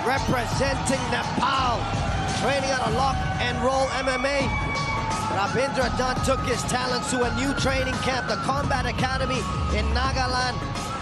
representing Nepal, training out of Lock and Roll MMA. Rabindra Dhant took his talents to a new training camp, the Combat Academy in Nagaland,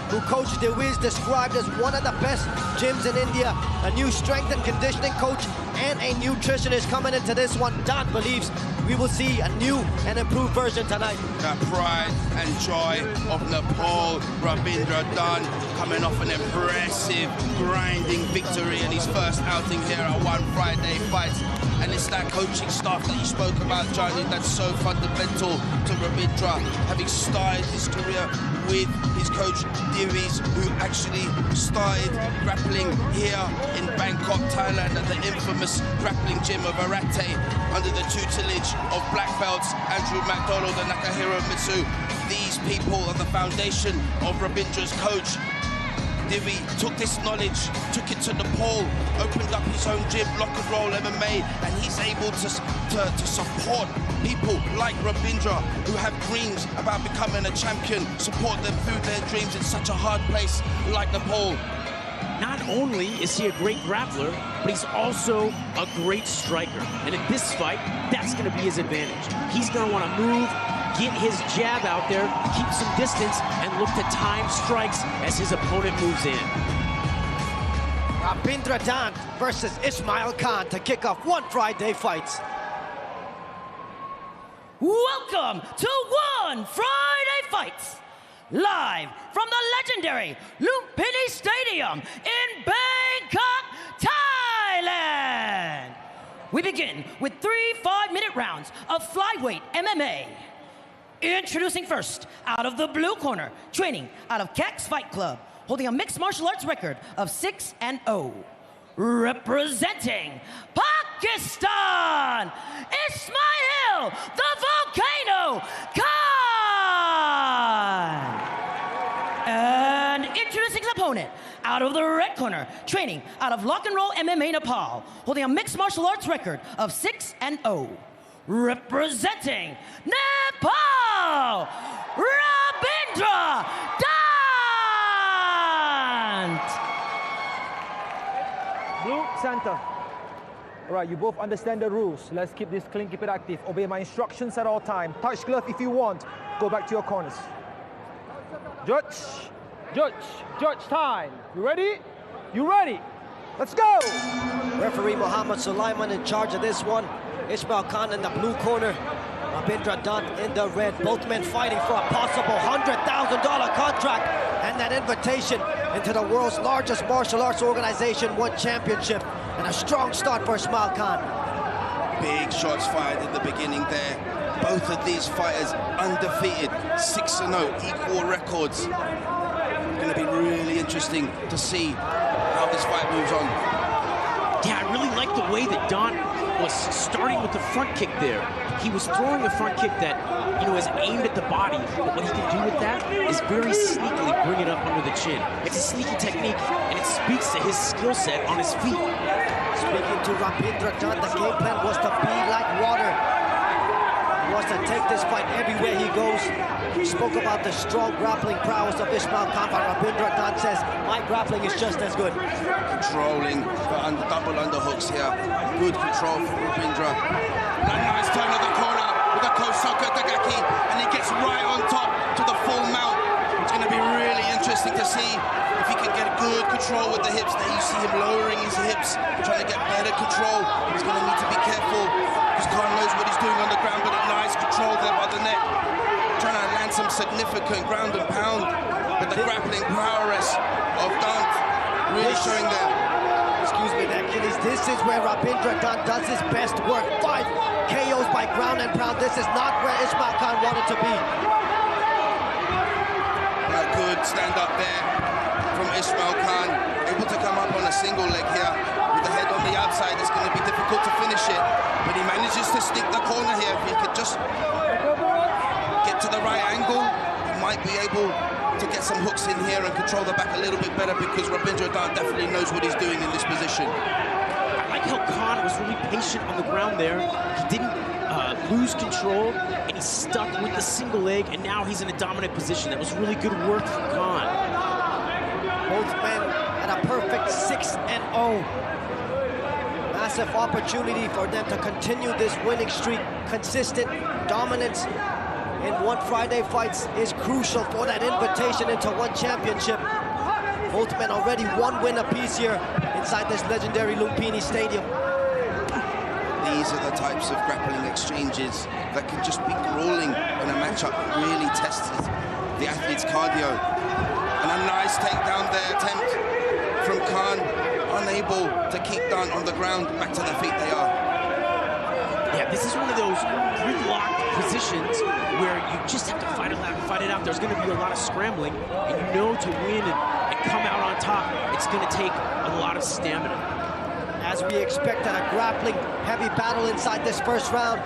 who Coach DeWiz described as one of the best gyms in India. A new strength and conditioning coach and a nutritionist coming into this one. Dhant believes we will see a new and improved version tonight. The pride and joy of Nepal, Rabindra Dhant, coming off an impressive, grinding victory in his first outing here at One Friday Fights. And it's that coaching staff that you spoke about, Johnny, that's so fundamental to Rabindra, having started his career with his coach Diviz, who actually started grappling here in Bangkok, Thailand, at the infamous grappling gym of Arate, under the tutelage of black belts Andrew McDonald and Nakahiro Mitsu. These people are the foundation of Rabindra's coach. Divi took this knowledge, took it to Nepal, opened up his own gym, Lock and Roll MMA, and he's able to support people like Rabindra who have dreams about becoming a champion, support them through their dreams in such a hard place like Nepal. Not only is he a great grappler, but he's also a great striker. And in this fight, that's going to be his advantage. He's going to want to move, get his jab out there, keep some distance, and look to time strikes as his opponent moves in. Rabindra Dhant versus Ismail Khan to kick off One Friday Fights. Welcome to One Friday Fights, live from the legendary Lumpini Stadium in Bangkok, Thailand. We begin with 3 5-minute rounds of flyweight MMA. Introducing first, out of the blue corner, training out of Cax Fight Club, holding a mixed martial arts record of 6-0. Representing Pakistan, Ismail, the Volcano Khan. And introducing his opponent, out of the red corner, training out of Lock and Roll MMA Nepal, holding a mixed martial arts record of 6-0. Representing Nepal, Rabindra Dhant. Blue, center. All right, you both understand the rules. Let's keep this clean, keep it active. Obey my instructions at all time. Touch glove if you want. Go back to your corners. Judge, time. You ready? You ready? Let's go! Referee Muhammad Sulaiman in charge of this one. Ismail Khan in the blue corner, Rabindra Dhant in the red. Both men fighting for a possible $100,000 contract and that invitation into the world's largest martial arts organization, One Championship, and a strong start for Ismail Khan. Big shots fired in the beginning there. Both of these fighters undefeated, 6-0, equal records. Going to be really interesting to see how this fight moves on. Yeah, I really like the way that Dhant was starting with the front kick there. He was throwing a front kick that, you know, is aimed at the body, but what he can do with that is very sneakily bring it up under the chin. It's a sneaky technique, and it speaks to his skill set on his feet. Speaking to Rabindra Dhant, the game plan was to be like water. He wants to take this fight everywhere he goes. He spoke about the strong grappling prowess of Ismail Khan, but Rabindra Dhant says, my grappling is just as good. Controlling the double underhooks here. Good control from Rabindra. A nice turn of the corner with a Kosaka Dagaki, and he gets right on top to the full mount. It's going to be really interesting to see if he can get good control with the hips. There you see him lowering his hips, trying to get better control. He's going to need to be careful because Khan knows what he's doing on the ground, but a nice control there by the neck. Trying to land some significant ground and pound, but the grappling prowess of Dhant really showing there. Excuse me, Achilles, this is where Rabindra Dhant does his best work. 5 KOs by ground and pound. This is not where Ismail Khan wanted to be. A good stand up there from Ismail Khan, able to come up on a single leg here with the head on the outside. It's going to be difficult to finish it, but he manages to stick the corner here. If he could just get to the right angle, he might be able to get some hooks in here and control the back a little bit better, because Rabindra Dhant definitely knows what he's doing in this position. I like how Khan was really patient on the ground there. He didn't lose control, and he stuck with the single leg, and now he's in a dominant position. That was really good work from Khan. Both men at a perfect 6-0. Massive opportunity for them to continue this winning streak. Consistent dominance in one Friday fights is crucial for that invitation into one championship. Both men already one win apiece here inside this legendary Lumpini Stadium. These are the types of grappling exchanges that can just be grueling in a matchup that really tests the athlete's cardio. And a nice takedown there attempt from Khan, unable to keep Dhant on the ground. Back to their feet they are. Yeah, this is one of those gridlocked positions where you just have to fight it out. There's going to be a lot of scrambling, and you know to win and come out on top, it's going to take a lot of stamina. As we expected, a grappling heavy battle inside this first round.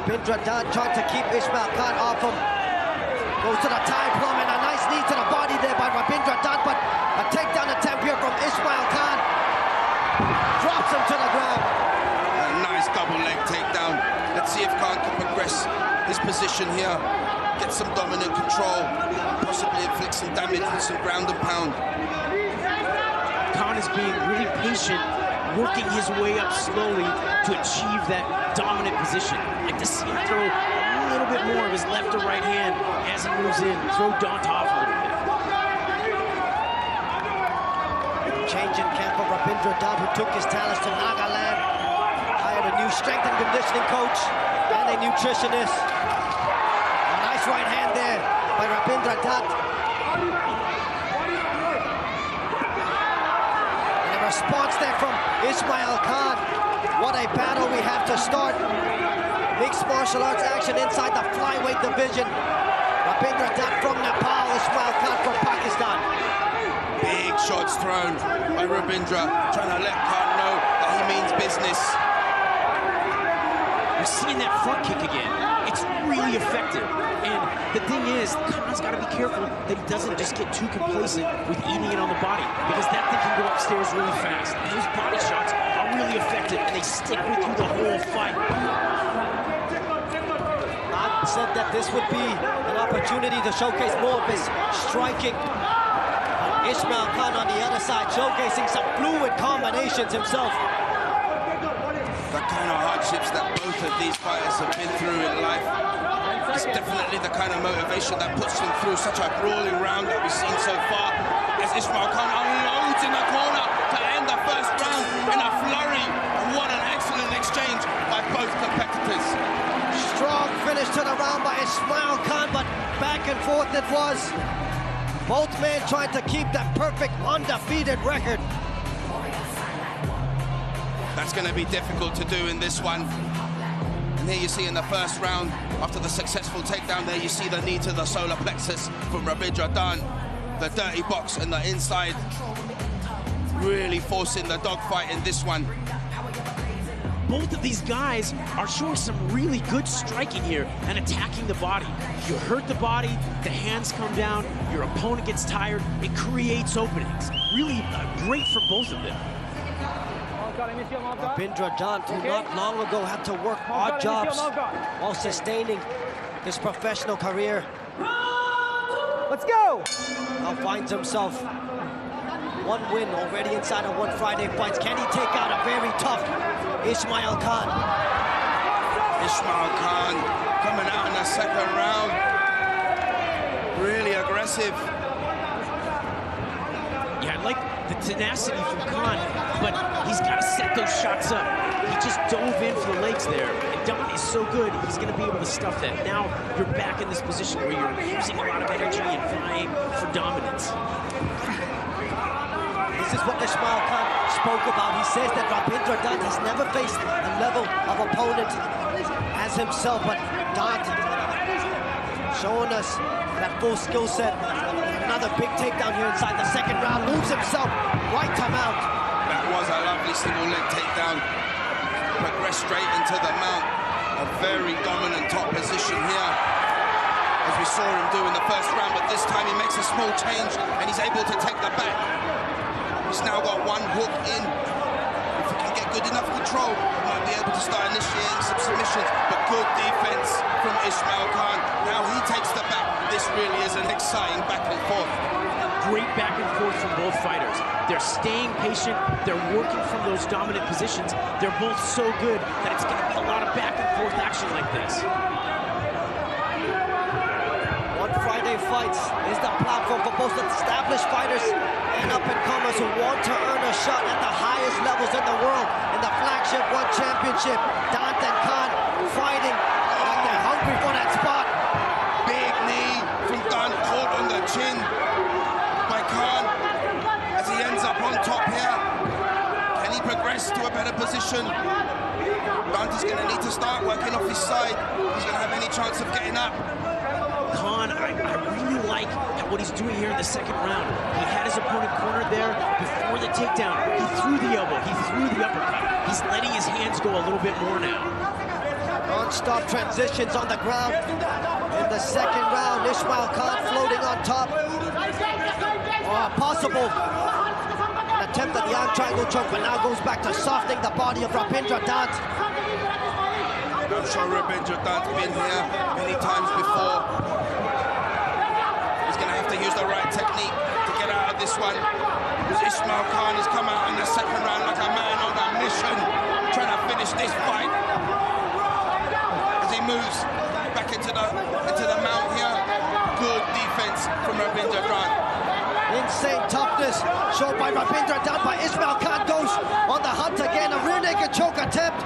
Rabindra Dhant trying to keep Ismail Khan off him. Goes to the tie plumb and a nice knee to the body there by Rabindra Dhant, but a takedown attempt here from Ismail Khan. Drops him to the ground. A nice double leg takedown. Let's see if Khan can progress his position here. Get some dominant control, possibly inflict some damage with some ground and pound. Khan is being really patient, working his way up slowly to achieve that dominant position. I'd like to see him throw a little bit more of his left or right hand as he moves in, throw Dhant off a little bit. Change in camp for Rabindra Dhant, who took his talents to Nagaland. Hired a new strength and conditioning coach and a nutritionist. A nice right hand there by Rabindra Dhant. Response there from Ismail Khan. What a battle we have to start. Mixed martial arts action inside the flyweight division. Rabindra Dhant from Nepal, Ismail Khan from Pakistan. Big shots thrown by Rabindra, trying to let Khan know that he means business. We're seeing that front kick again. It's really effective. And the thing is, Khan's got to be careful that he doesn't just get too complacent with eating it on the body, because that thing can go upstairs really fast. And those body shots are really effective, and they stick with you the whole fight. Dhant said that this would be an opportunity to showcase more of his striking. Ismail Khan on the other side, showcasing some fluid combinations himself. The kind of hardships that both of these fighters have been through in life is definitely the kind of motivation that puts them through such a grueling round that we've seen so far, as Ismail Khan unloads in the corner to end the first round in a flurry. And what an excellent exchange by both competitors. Strong finish to the round by Ismail Khan, but back and forth it was. Both men trying to keep that perfect undefeated record. That's going to be difficult to do in this one. And here you see in the first round, after the successful takedown there, you see the knee to the solar plexus from Rabindra Dhant. The dirty box and the inside really forcing the dogfight in this one. Both of these guys are showing some really good striking here and attacking the body. You hurt the body, the hands come down, your opponent gets tired, it creates openings. Really great for both of them. Rabindra Dhant, who not long ago had to work odd jobs while sustaining his professional career. Let's go! Now finds himself one win already inside of one Friday fights. Can he take out a very tough Ismail Khan? Ismail Khan coming out in the second round. Really aggressive. Yeah, I like the tenacity from Khan, but he's got to set those shots up. He just dove in for the legs there. And Dhant is so good, he's going to be able to stuff that. Now you're back in this position where you're using a lot of energy and vying for dominance. This is what Ismail Khan spoke about. He says that Rabindra Dhant has never faced a level of opponent as himself, but Dhant showing us that full skill set. Another big takedown here inside the second round. Moves himself right to mount. That was a lovely single leg takedown. Progressed straight into the mount. A very dominant top position here, as we saw him do in the first round, but this time he makes a small change and he's able to take the back. He's now got one hook in. If he can get good enough control, he might be able to start initiating some submissions, but good defense from Ismail Khan. Now he takes the back. This really is an exciting back and forth. great back and forth from both fighters. They're staying patient. They're working from those dominant positions. They're both so good that it's going to be a lot of back and forth action like this. One Friday Fights is the platform for both established fighters and up-and-comers who want to earn a shot at the highest levels in the world in the flagship One Championship. Dhant and Khan fighting like they're hungry for that spot. Big knee from Dhant, caught on the chin by Khan as he ends up on top here. Can he progress to a better position? Dhant is going to need to start working off his side. He's going to have any chance of getting up. Khan, I really like what he's doing here in the second round. He had his opponent cornered there before the takedown. He threw the elbow, he threw the uppercut. He's letting his hands go a little bit more now. Non-stop transitions on the ground in the second round. Ismail Khan floating on top. Possible an attempt at the arm triangle choke, but now goes back to softening the body of Rabindra Dhant. I'm sure Rabindra Dhant's been here many times before. He's going to have to use the right technique to get out of this one. Because Ismail Khan has come out in the second round like a man on a mission, trying to finish this fight. As he moves back into the mount here, good defense from Rabindra Dhant. Insane toughness shown by Rabindra Dhant, but Ismail Khan goes on the hunt again. A rear naked choke attempt.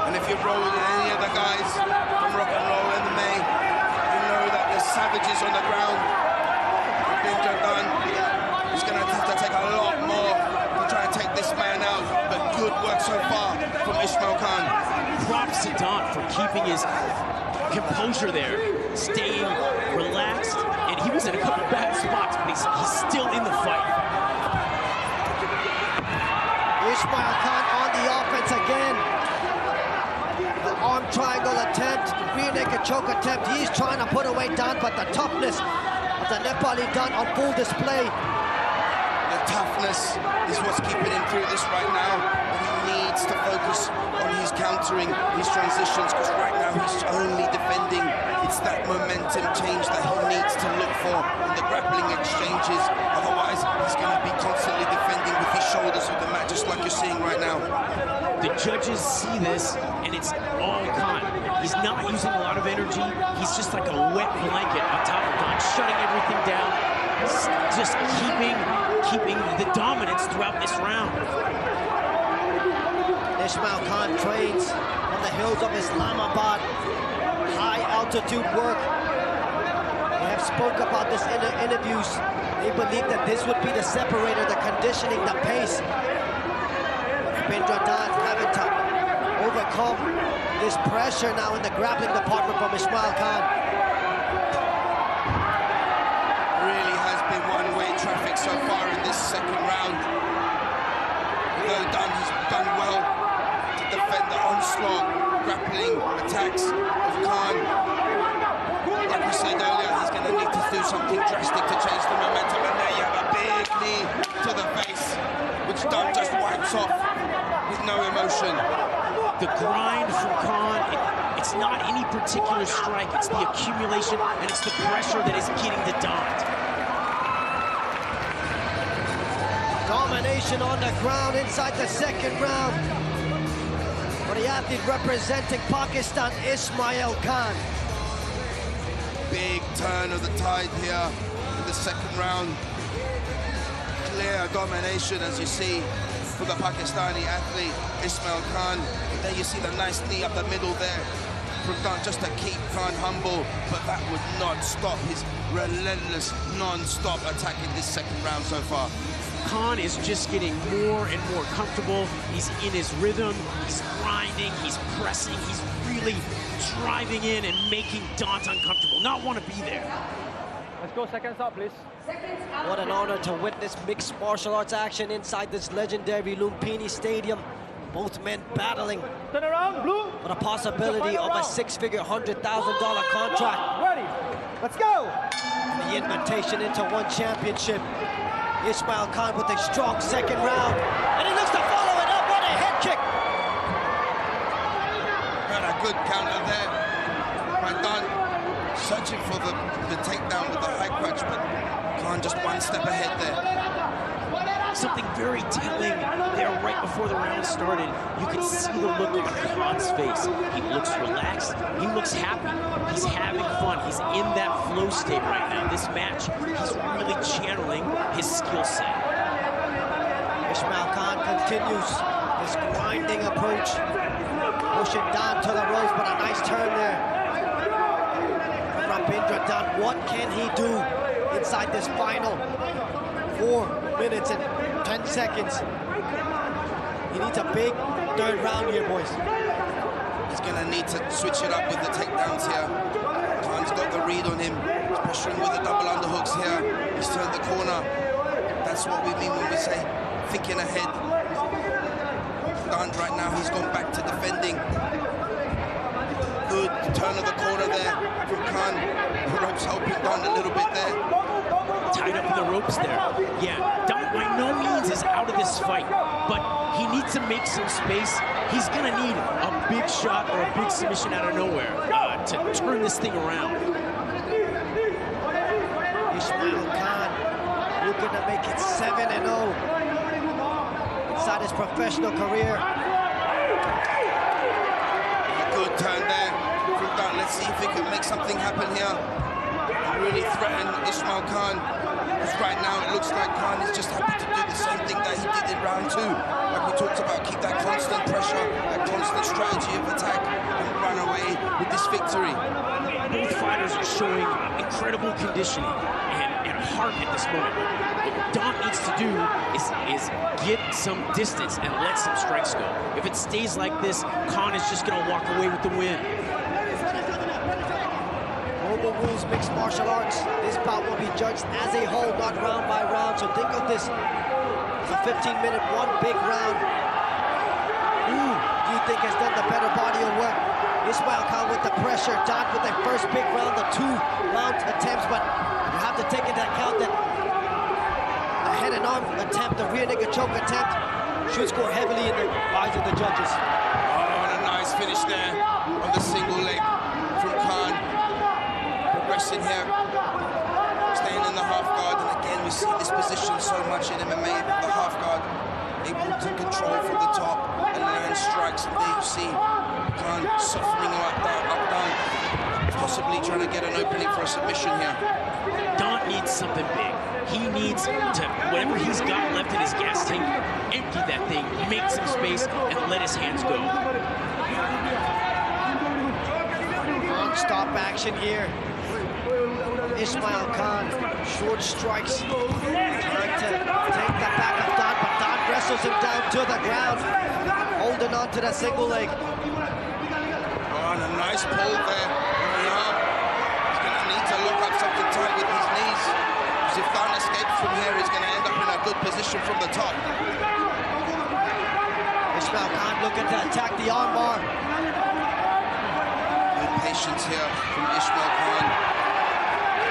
And if you've rolled in any of the guys from Rock and Roll MMA, you know that there's savages on the ground. Rabindra Dhant is going to have to take a lot more to try and take this man out. But good work so far from Ismail Khan. Props to Dhant for keeping his composure there, staying relaxed, and he was in a couple bad spots, but he's still in the fight. Ismail Khan on the offense again. The arm triangle attempt, rear naked choke attempt. He's trying to put away Dhant, but the toughness of the Nepali Dhant on full display. The toughness is what's keeping him through this right now. And he needs to focus on his countering, his transitions, because right now he's only defending. It's that momentum change that he needs to look for in the grappling exchanges. Otherwise, he's going to be constantly defending with his shoulders of the mat, just like you're seeing right now. The judges see this, and it's all Khan. He's not using a lot of energy. He's just like a wet blanket on top of Dhant, shutting everything down, just keeping the dominance throughout this round. Ismail Khan trains on the hills of Islamabad. High altitude work. They have spoke about this in the interviews. They believe that this would be the separator, the conditioning, the pace. Rabindra Dhant having to overcome this pressure now in the grappling department from Ismail Khan. Really has been one-way traffic so far in this second round. Although Dhant has done well to defend the onslaught, grappling attacks of Khan. Like we said earlier, he's going to need to do something drastic to change the momentum. And there you have a big knee to the face, which Dhant just wipes off with no emotion. The grind from Khan, it's not any particular strike, it's the accumulation and it's the pressure that is getting to Dhant. Domination on the ground inside the second round for the athlete representing Pakistan, Ismail Khan. Big turn of the tide here in the second round. Clear domination, as you see, for the Pakistani athlete, Ismail Khan. And then you see the nice knee up the middle there from Dhant, just to keep Khan humble, but that would not stop his relentless, non-stop attack in this second round so far. Khan is just getting more and more comfortable. He's in his rhythm, he's grinding, he's pressing, he's really driving in and making Dhant uncomfortable, not want to be there. Let's go seconds up, please. What an honor to witness mixed martial arts action inside this legendary Lumpini Stadium. Both men battling Turn around, blue. for the possibility of a six-figure $100,000 contract. Ready. Let's go. The invitation into One Championship. Ismail Khan with a strong second round. And he looks to follow it up. What a head kick. And a good counter there by Dhant. searching for the takedown with the high crotch, but Khan just one step ahead there. Something very telling there right before the round started. You can see the look on Khan's face. He looks relaxed. He looks happy. He's having fun. He's in that flow state right now. This match, he's really channeling his skill set. Ismail Khan continues his grinding approach, pushing down to the ropes, but a nice turn there from Rabindra. Dhant, what can he do inside this final 4 minutes and 10 seconds? He needs a big third round here, boys. He's gonna need to switch it up with the takedowns here. Khan's got the read on him. He's pressuring with the double underhooks here. He's turned the corner. That's what we mean when we say thinking ahead. Dhant right now, he's gone back to defending. Good turn of the corner there from Khan. The ropes helping Dhant a little bit there. Tied up in the ropes there. Yeah, Dhant by no means is out of this fight, but he needs to make some space. He's gonna need a big shot or a big submission out of nowhere to turn this thing around. Ismail Khan looking to make it 7-0 inside his professional career. A good turn there from Dhant. Let's see if he can make something happen here. Really threaten Ismail Khan. Because right now it looks like Khan is just happy to do the same thing that he did in round 2. Like we talked about, keep that constant pressure, that constant strategy of attack, and run away with this victory. Both fighters are showing incredible conditioning and heart at this moment. What Dhant needs to do is get some distance and let some strikes go. If it stays like this, Khan is just going to walk away with the win. Global rules, mixed martial arts. This bout will be judged as a whole, not round by round. So think of this as a 15-minute, one big round. Who do you think has done the better body of work? Ismail Khan with the pressure, Dhant with the first big round, the 2-round attempts, but you have to take into account that the head and arm attempt, the rear naked choke attempt, should score heavily in the eyes of the judges. Oh, and a nice finish there on the single leg from Khan. Progressing here, staying in the half guard, and again we see this position so much in MMA, the half guard, able to control from the top and land strikes, and there you see Khan softening up down, possibly trying to get an opening for a submission here. Dhant needs something big. He needs to, whatever he's got left in his gas tank, empty that thing, make some space, and let his hands go. Non-stop action here. Ismail Khan, short strikes, trying to take the back of Dhant, but Dhant wrestles him down to the ground, holding on to that single leg. Oh, and a nice pull there on the arm. He's going to need to lock up something tight with his knees, because if Dhant escapes from here, he's going to end up in a good position from the top. Ismail Khan looking to attack the armbar. Good patience here from Ismail Khan.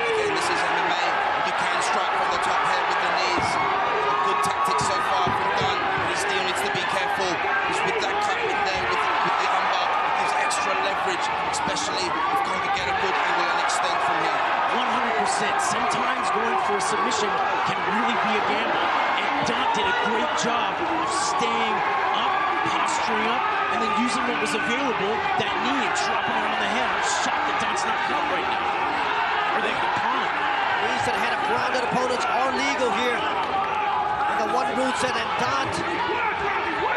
Again, this is MMA. You can strike from the top here with the knees. A good tactic so far from Dhant, but he still needs to be careful. Because with that cut in there, with the armbar, it gives extra leverage, especially if Khan can get a good angle and extend from here. 100%. Sometimes going for a submission can really be a gamble. And Dhant did a great job of staying up, posturing up, and then using what was available, that knee, and dropping it on the head. I'm shocked that Dhant's not caught right now. Or the opponent. Knees to the head of grounded opponents are legal here in the one rule set, and Dhant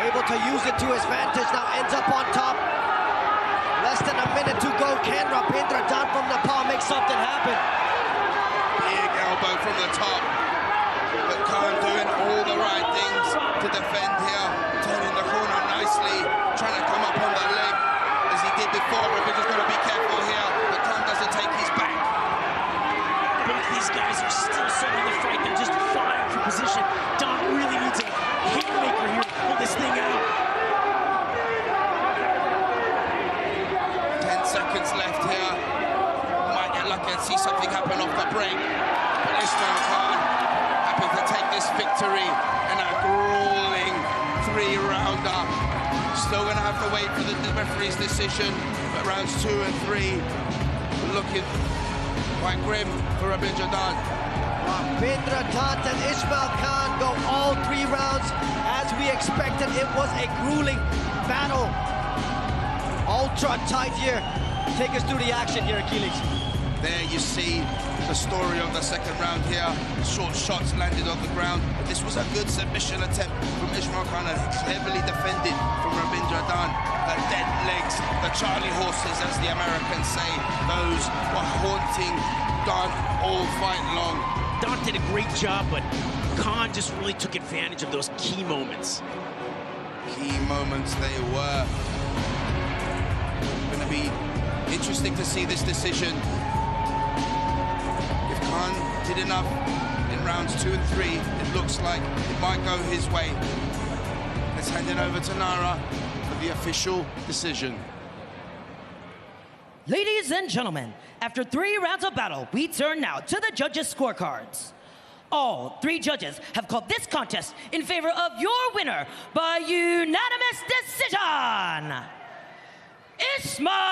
able to use it to his advantage, now ends up on top. Less than a minute to go. Can Rabindra Dhant from Nepal make something happen? Big elbow from the top. But Khan doing all the right things to defend here. Turning the corner nicely. Trying to come up on the leg as he did before. Rabindra's got to be careful here. But Khan doesn't take his back. Both these guys are still so in the fight. They're just vying for position. Dhant really needs a haymaker here to pull this thing out. 10 seconds left here. Might get lucky and see something happen off the break. But Ismail Khan happy to take this victory in a grueling 3-rounder. Still going to have to wait for the referee's decision. But rounds 2 and 3 looking Quite grim for Rabindra dhant. Rabindra dhant and Ismail Khan go all 3 rounds. As we expected, it was a grueling battle. Ultra tight here. Take us through the action here, Achilles. There you see the story of the second round here. Short shots landed on the ground. This was a good submission attempt from Ismail Khan, and heavily defended from Rabindra dhant. The dead legs, the Charlie horses, as the Americans say, those were haunting dhant all fight long. Dhant did a great job, but Khan just really took advantage of those key moments. Key moments they were. Going to be interesting to see this decision. If Khan did enough in rounds 2 and 3, it looks like it might go his way. Let's hand it over to Nara for the official decision. Ladies and gentlemen, after 3 rounds of battle, we turn now to the judges' scorecards. All 3 judges have called this contest in favor of your winner by unanimous decision, Ismail